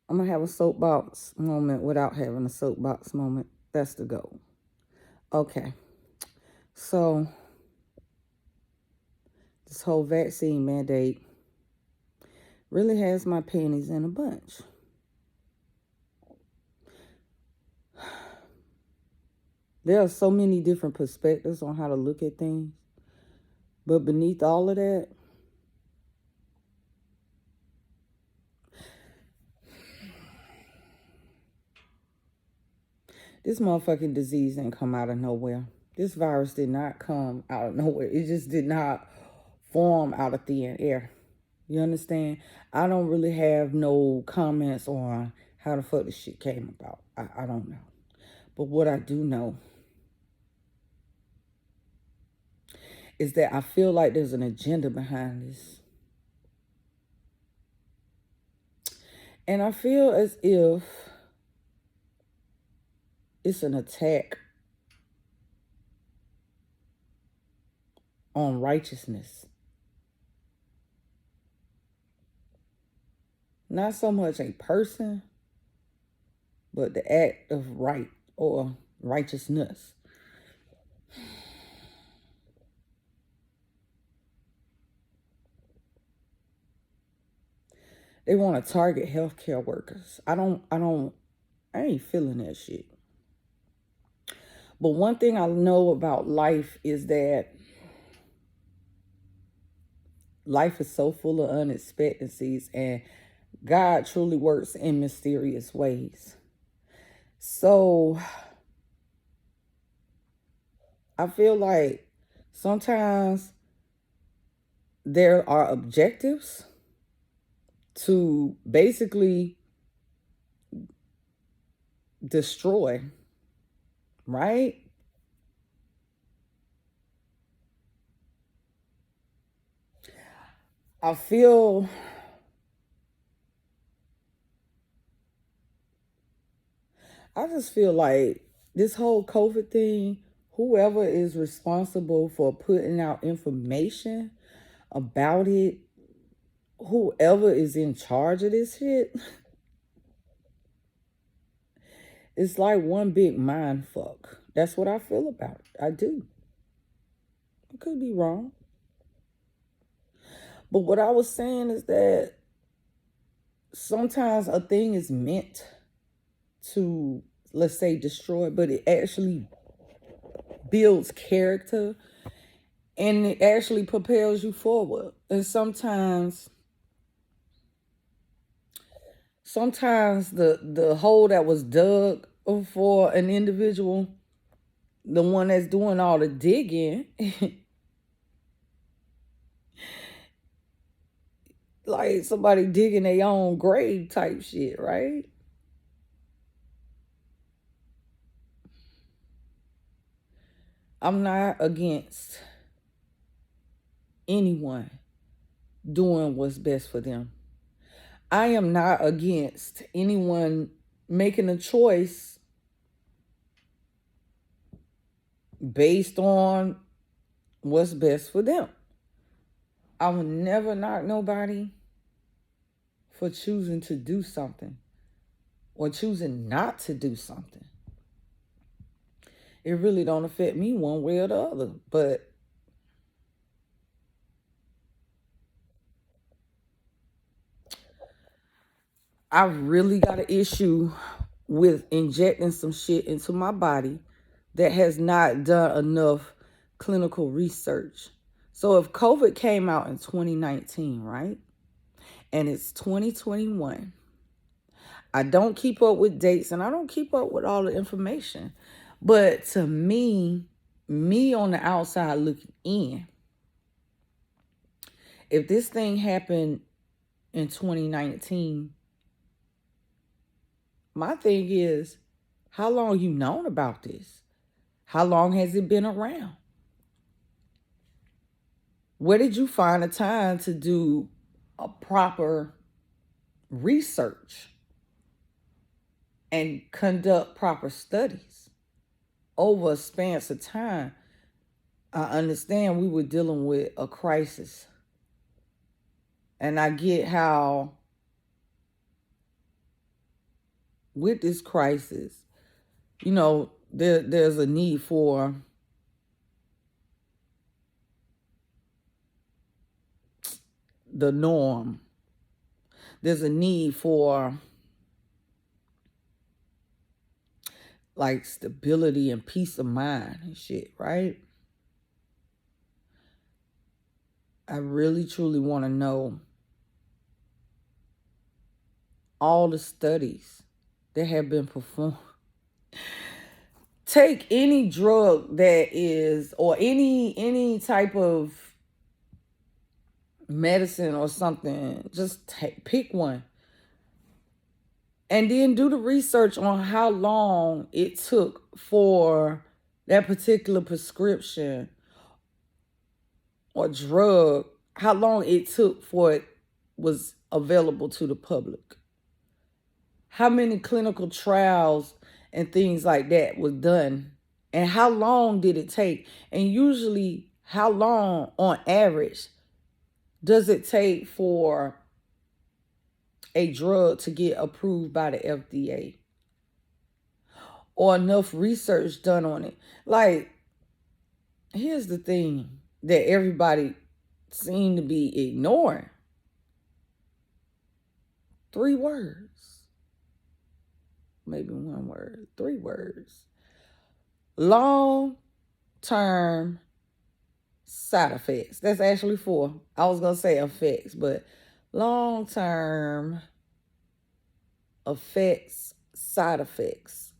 I'm going to have a soapbox moment without having a soapbox moment. That's the goal. Okay. So, this whole vaccine mandate really has my panties in a bunch. There are so many different perspectives on how to look at things. But beneath all of that, this motherfucking disease didn't come out of nowhere. This virus did not come out of nowhere. It just did not form out of thin air. You understand? I don't really have no comments on how the fuck this shit came about. I don't know. But what I do know is that I feel like there's an agenda behind this. And I feel as if it's an attack on righteousness. Not so much a person, but the act of right or righteousness. They want to target healthcare workers. I ain't feeling that shit. But one thing I know about life is that life is so full of unexpectancies, and God truly works in mysterious ways. So I feel like sometimes there are objectives to basically destroy, right? I feel I just feel like this whole COVID thing, whoever is responsible for putting out information about it, whoever is in charge of this shit, it's like one big mind fuck. That's what I feel about it. I do. I could be wrong. But what I was saying is that sometimes a thing is meant to, let's say, destroy, but it actually builds character and it actually propels you forward. And sometimes the hole that was dug for an individual, the one that's doing all the digging, like somebody digging their own grave type shit, right? I'm not against anyone doing what's best for them. I am not against anyone making a choice based on what's best for them. I will never knock nobody for choosing to do something or choosing not to do something. It really don't affect me one way or the other. But I really got an issue with injecting some shit into my body that has not done enough clinical research. So if COVID came out in 2019, right? And it's 2021. I don't keep up with dates and I don't keep up with all the information. But to me on the outside looking in, if this thing happened in 2019, my thing is, how long you known about this? How long has it been around? Where did you find the time to do a proper research and conduct proper studies over a span of time? I understand we were dealing with a crisis. And I get how with this crisis, there's a need for the norm. There's a need for like stability and peace of mind and shit, right? I really truly want to know all the studies that have been performed. Take any drug that is, or any type of medicine or something, just pick one. And then do the research on how long it took for that particular prescription or drug, how long it took for it was available to the public. How many clinical trials and things like that was done, and how long did it take? And usually, how long on average does it take for a drug to get approved by the FDA? Or enough research done on it? Like, here's the thing that everybody seem to be ignoring. 3 words. Maybe 1 word. 3 words. Long-term side effects. That's actually 4. I was going to say effects, but long-term effects, side effects.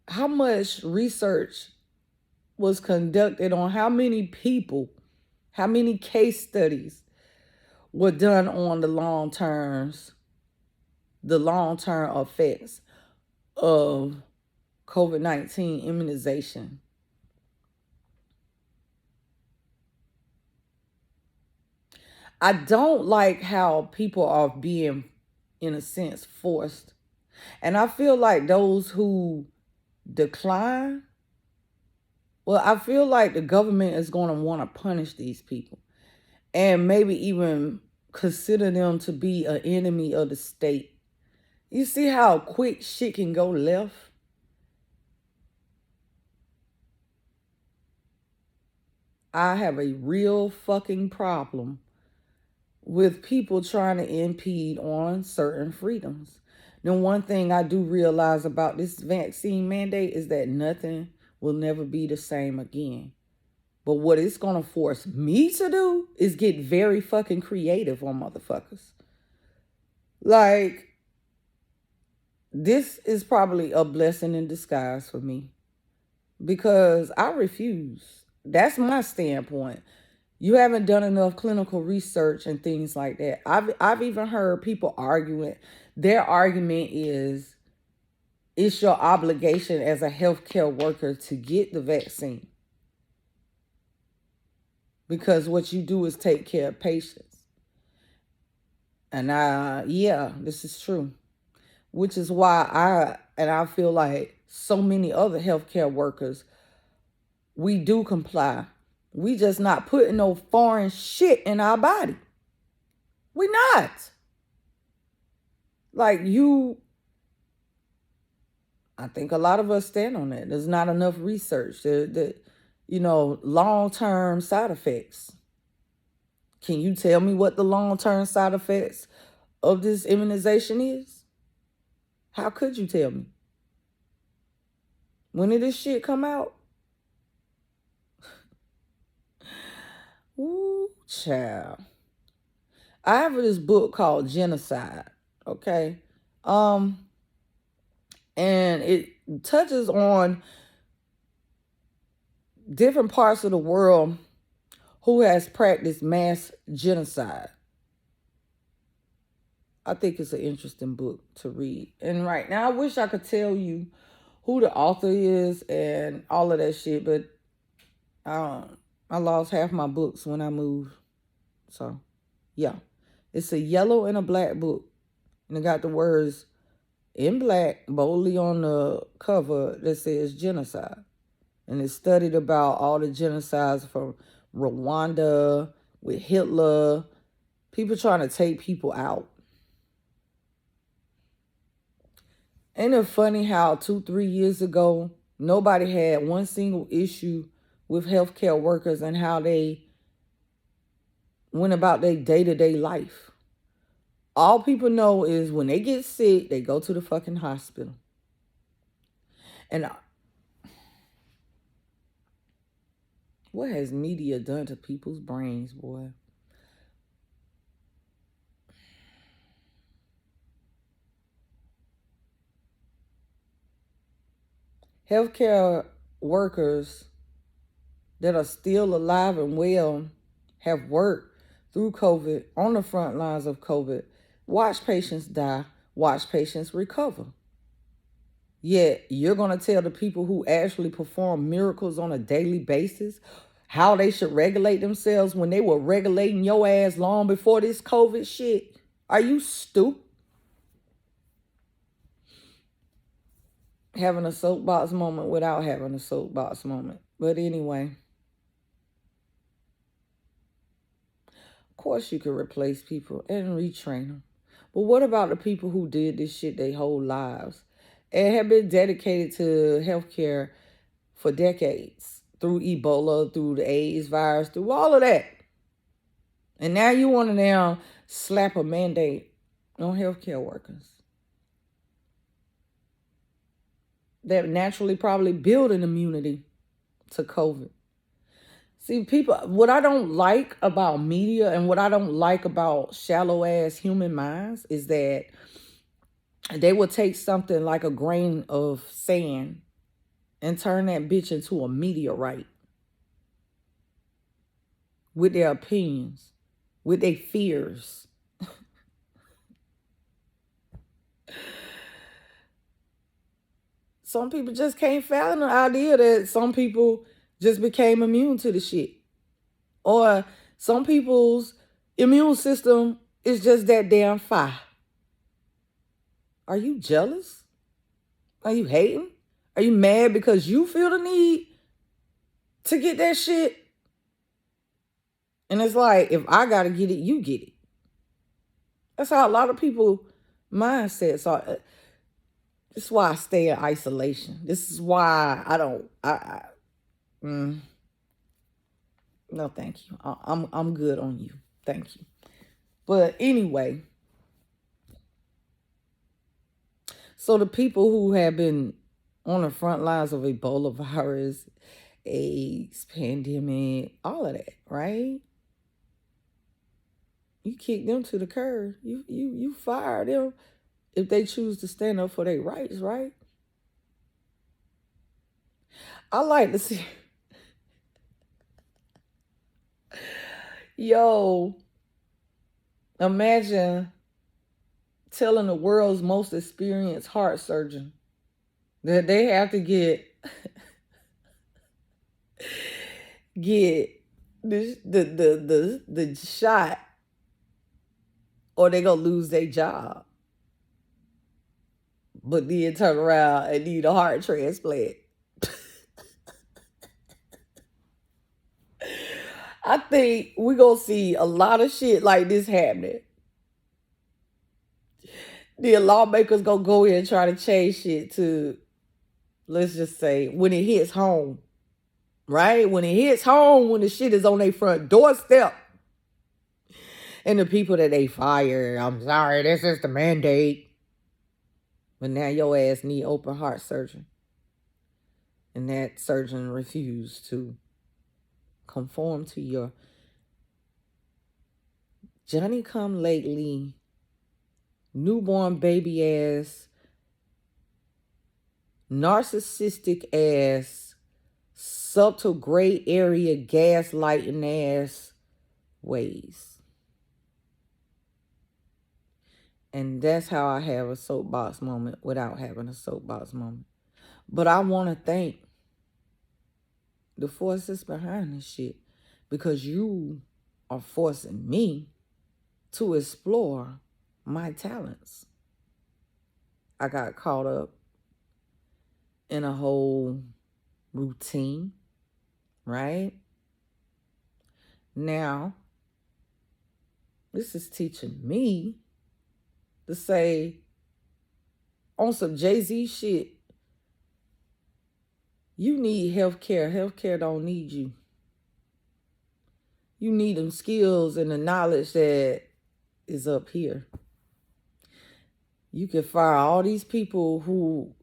How much research was conducted on how many people, how many case studies were done on the long-term effects of COVID-19 immunization? I don't like how people are being, in a sense, forced. And I feel like those who decline, well, I feel like the government is going to want to punish these people and maybe even consider them to be an enemy of the state. You see how quick shit can go left? I have a real fucking problem with people trying to impede on certain freedoms. The one thing I do realize about this vaccine mandate is that nothing will never be the same again. But what it's going to force me to do is get very fucking creative on motherfuckers. Like, this is probably a blessing in disguise for me, because I refuse. That's my standpoint. You haven't done enough clinical research and things like that. I've even heard people arguing. Their argument is it's your obligation as a healthcare worker to get the vaccine, because what you do is take care of patients. And yeah, this is true. Which is why I feel like so many other healthcare workers, we do comply. We just not putting no foreign shit in our body. We not. Like, I think a lot of us stand on that. There's not enough research. Long-term side effects. Can you tell me what the long-term side effects of this immunization is? How could you tell me? When did this shit come out? Ooh, child. I have this book called Genocide, okay? And it touches on different parts of the world who has practiced mass genocide. I think it's an interesting book to read. And right now, I wish I could tell you who the author is and all of that shit, but I lost half my books when I moved. So, yeah. It's a yellow and a black book. And it got the words in black boldly on the cover that says genocide. And it studied about all the genocides from Rwanda with Hitler, people trying to take people out. Ain't it funny how 2, 3 years ago, nobody had one single issue with healthcare workers and how they went about their day-to-day life? All people know is when they get sick, they go to the fucking hospital. And what has media done to people's brains, boy? Healthcare workers that are still alive and well have worked through COVID on the front lines of COVID. Watch patients die, watch patients recover. Yet you're going to tell the people who actually perform miracles on a daily basis how they should regulate themselves when they were regulating your ass long before this COVID shit? Are you stupid? Having a soapbox moment without having a soapbox moment. But anyway, of course you could replace people and retrain them. But what about the people who did this shit their whole lives and have been dedicated to healthcare for decades, through Ebola, through the AIDS virus, through all of that? And now you want to now slap a mandate on healthcare workers that naturally probably build an immunity to COVID. See, people, what I don't like about media and what I don't like about shallow ass human minds is that they will take something like a grain of sand and turn that bitch into a meteorite with their opinions, with their fears. Some people just can't fathom the idea that some people just became immune to the shit. Or some people's immune system is just that damn fire. Are you jealous? Are you hating? Are you mad because you feel the need to get that shit? And it's like, if I gotta get it, you get it. That's how a lot of people mindsets are. This is why I stay in isolation. This is why I don't. No, thank you. I'm good on you. Thank you. But anyway, so the people who have been on the front lines of Ebola virus, AIDS, pandemic, all of that, right? You kick them to the curb. You fire them if they choose to stand up for their rights, right? I like to see. Yo, imagine telling the world's most experienced heart surgeon that they have to get the shot or they gonna lose their job. But then turn around and need a heart transplant. I think we're gonna see a lot of shit like this happening. The lawmakers gonna go in and try to change shit to, let's just say, when it hits home. Right? When it hits home, when the shit is on their front doorstep. And the people that they fire, I'm sorry, this is the mandate. But now your ass need open heart surgery. And that surgeon refused to conform to your Johnny come lately, newborn baby ass, narcissistic ass, subtle gray area gaslighting ass ways. And that's how I have a soapbox moment without having a soapbox moment. But I want to thank the forces behind this shit because you are forcing me to explore my talents. I got caught up in a whole routine, right? Now, this is teaching me to say, on some Jay-Z shit, you need healthcare. Healthcare don't need you. You need them skills and the knowledge that is up here. You can fire all these people who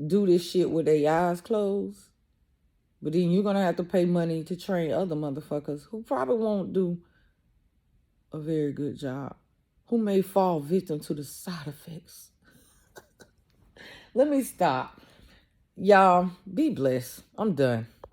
do this shit with their eyes closed, but then you're going to have to pay money to train other motherfuckers who probably won't do a very good job, who may fall victim to the side effects. Let me stop. Y'all, be blessed. I'm done.